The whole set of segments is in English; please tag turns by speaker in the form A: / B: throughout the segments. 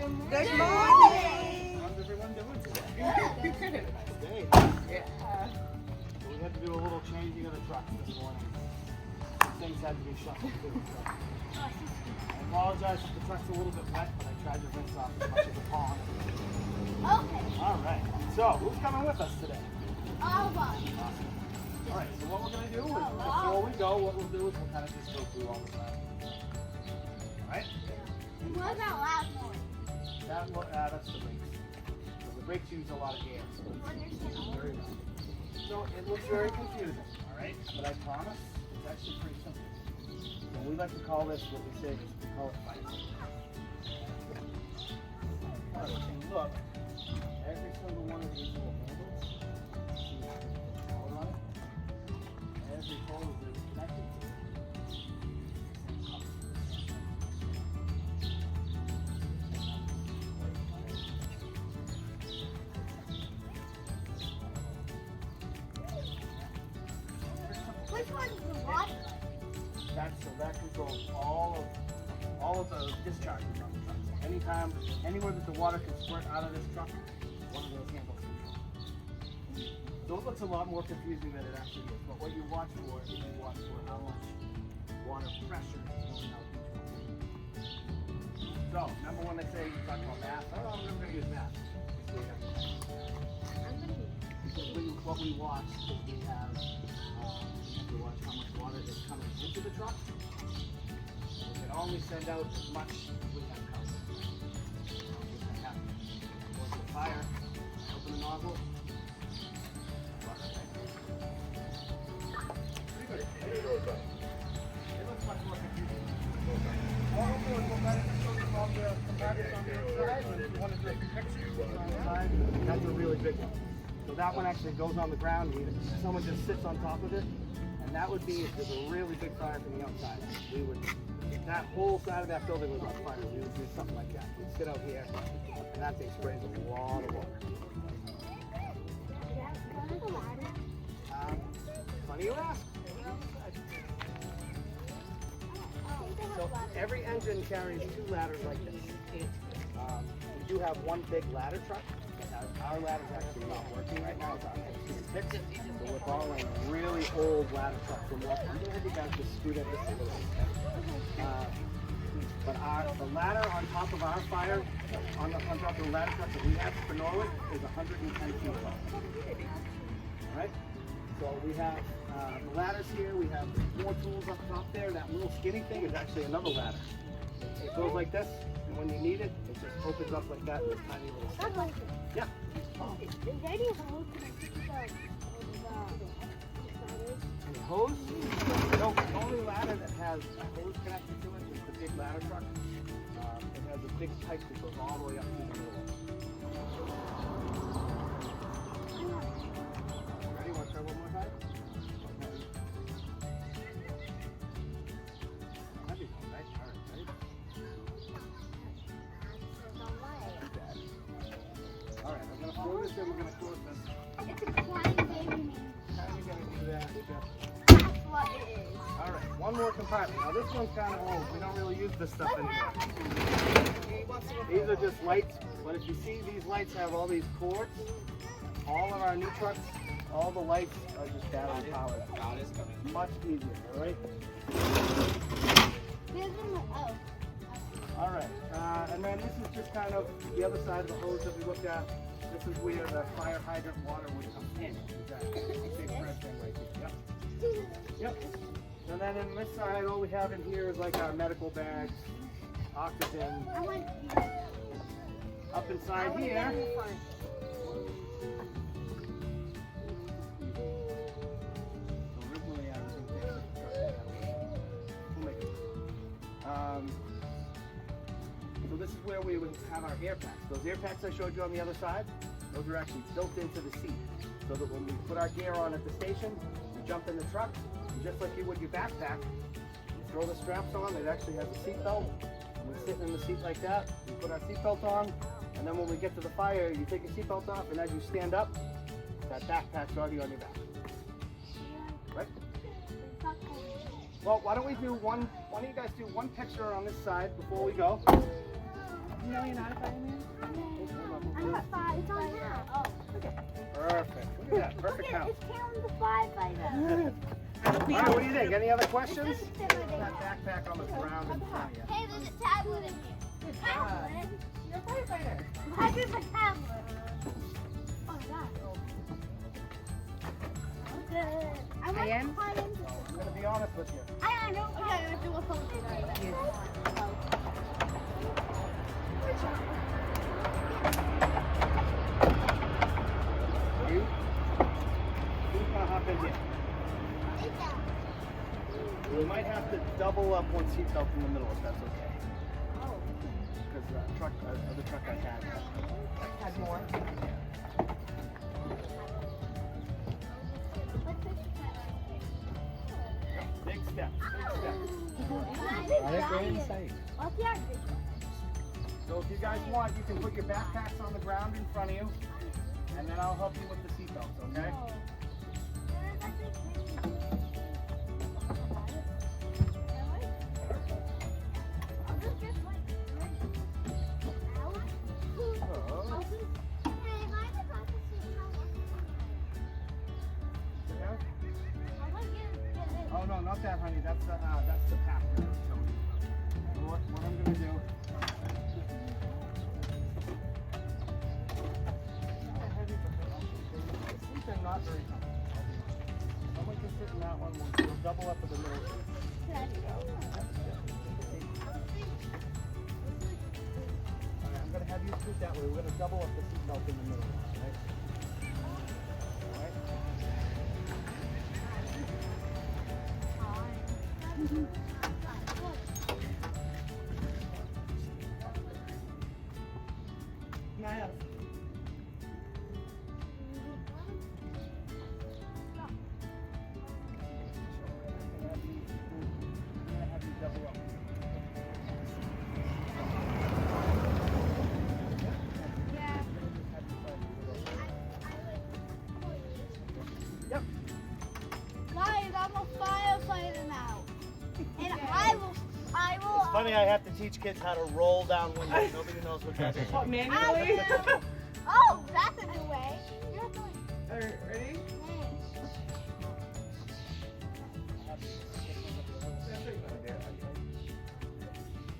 A: Good morning.
B: How's everyone doing today? Nice day.
A: Yeah.
B: So we had to do a little changing of the trucks this morning. Things had to be shuffled too. So. I apologize if the truck's a little bit wet, but I tried to rinse off as much as a pond.
C: Okay.
B: All right. So who's coming with us today?
C: All right.
B: Awesome. All right. So what we're gonna do is before we go, what we'll do is we'll kind of just go through all the time. All right.
C: What about loud noise?
B: That's the brakes. So the brakes use a lot of gas. So it's very loud. So it looks very confusing, all right? But I promise it's actually pretty simple. So we like to call this what we say is we call it fighting. All right, and look, every single one of these little handles, see the power on it? Every hose is connected to it.
C: Which one's the water?
B: That controls all of the discharges on the truck. So anytime, anywhere that the water can squirt out of this truck, one of those handles control. So it looks a lot more confusing than it actually is. But what you watch for is you watch for how much water pressure is going out each one. So remember when they say you talk about math? Oh, I'm going to use math. Because what we watch is we have to watch how much water is coming into the truck. We can only send out as much as we have coming. Go to the fire, open the nozzle. Pretty good. It looks much more confusing. What we'll do is we'll kind of show you all the compartments on the inside, and if you want to take pictures on the side, that's a really big one. So that one actually goes on the ground. Someone just sits on top of it. And that would be if there's a really big fire from the outside. We would, if that whole side of that building was on fire, we would do something like that. We'd sit out here, and that thing sprays a lot of water. Funny you ask. So every engine carries two ladders like this. We do have one big ladder truck. Our ladder's actually not working right now. It's on fixed. So we're borrowing a really old ladder truck from what I'm going to have you guys just scoot at this a little bit. But the ladder on top of our fire, on top of the ladder truck that we have for Norwood, is 110 feet long. Alright? So we have the ladders here, we have more tools up top there. That little skinny thing is actually another ladder. It goes like this, and when you need it, it just opens up like that in this tiny little stick. Yeah.
C: Is there any hose connected to
B: the hose? No, the only ladder that has a hose connected to it is the big ladder truck. It has a big pipe that goes all the way up to the middle. Ready? Want to try one more time? Heavy one, right? All right, ready? All right, I'm going to throw this in, we're going to close this.
C: It's a flying baby man.
B: How are you going to do that?
C: That's what it is.
B: All right, one more compartment. Now this one's kind of old. We don't really use this stuff anymore. These are just lights, but if you see these lights have all these cords, all of our new trucks, all the lights are just battery powered. Much easier, all right? All right, and then this is just kind of the other side of the hose that we looked at. This is where the fire hydrant water would come in. That big red thing right here. Yep. Yep. And then in this side, all we have in here is like our medical bags, oxygen. Up inside here. So this is where we would have our air packs. Those air packs I showed you on the other side, those are actually built into the seat. So that when we put our gear on at the station, we jump in the truck, and just like you would your backpack, you throw the straps on, it actually has a seat belt. And we're sitting in the seat like that, we put our seat belt on, and then when we get to the fire, you take your seat belt off, and as you stand up, that backpack's already on your back. Right? Well, why don't you guys do one picture on this side before we go?
C: No,
A: you're not a fireman?
C: I'm at 5. It's on now. Oh.
B: Perfect. Look at that. Perfect house.
C: It's counting the 5 by the.
B: All right, what do you think? Any other questions?
C: It doesn't fit where they
B: That
C: are.
B: backpack on the ground in front of you.
C: Hey, there's a tablet in here. Tablet?
A: You're a firefighter.
C: Why is a tablet? Oh, that. Okay. I want to
A: Ian?
C: climb into it.
B: I'm going to be honest with you.
C: I don't know. Okay, let's do a photo right
B: You? Who's going to hop in here? We might have to double up one seatbelt in the middle if that's okay. Because the other truck I had.
A: Had more.
B: Big steps, big steps. So if you guys want, you can put your backpacks on the ground in front of you, and then I'll help you with the seatbelts, okay? Oh no, not that, honey. That's the path. So what I'm gonna do? These are not very comfortable. Someone can sit in that one. We'll double up in the middle. Alright, I'm gonna have you scoot that way. We're gonna double up the seatbelt in the middle. Right? Alright.
A: Miles.
B: I'm gonna have you double up. Yep.
C: Guys, I'm a firefighter now. And I will.
B: It's funny, I have to teach kids how to roll down windows. Nobody knows what that is.
A: What, manually?
C: Oh, that's a new way. You're doing
A: Ready?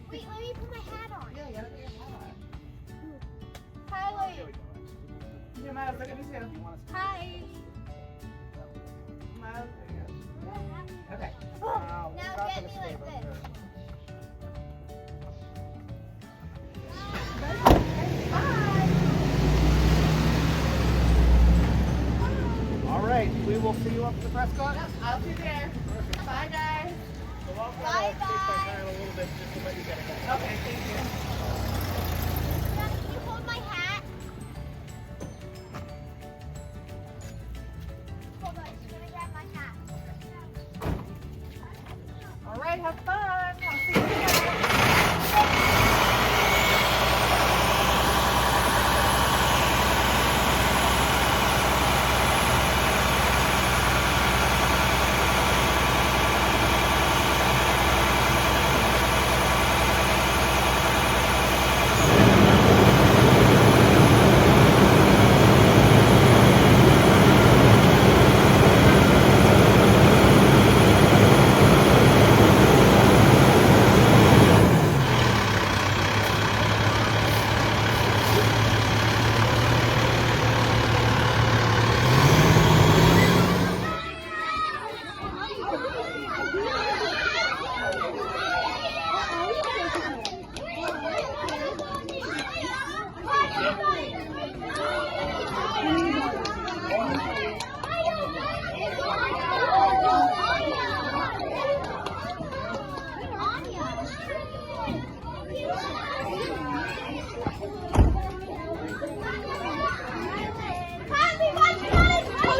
C: Wait, let me put my hat on.
A: Yeah, you gotta put your hat
C: Hi,
B: Here we
C: wait.
B: go.
A: on. Miles, look at me too.
B: You want us
C: Hi.
A: Miles, there you go. Okay.
B: Now,
C: Now
B: it's not
C: get
B: gonna
C: me
B: stay
C: like
B: right
C: this.
B: there. All right, we will see you up at the Prescott.
A: Yep, I'll see you there. Bye, guys.
B: So I'll
C: Bye,
B: take my
C: bye.
B: time a little bit just to let you get it.
A: Okay, thank you.
C: Can you hold my hat? Hold on, I'm gonna grab my hat.
A: All right, have fun. I'll see you there.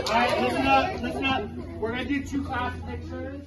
B: All right, listen up, listen up. We're gonna do 2 class pictures.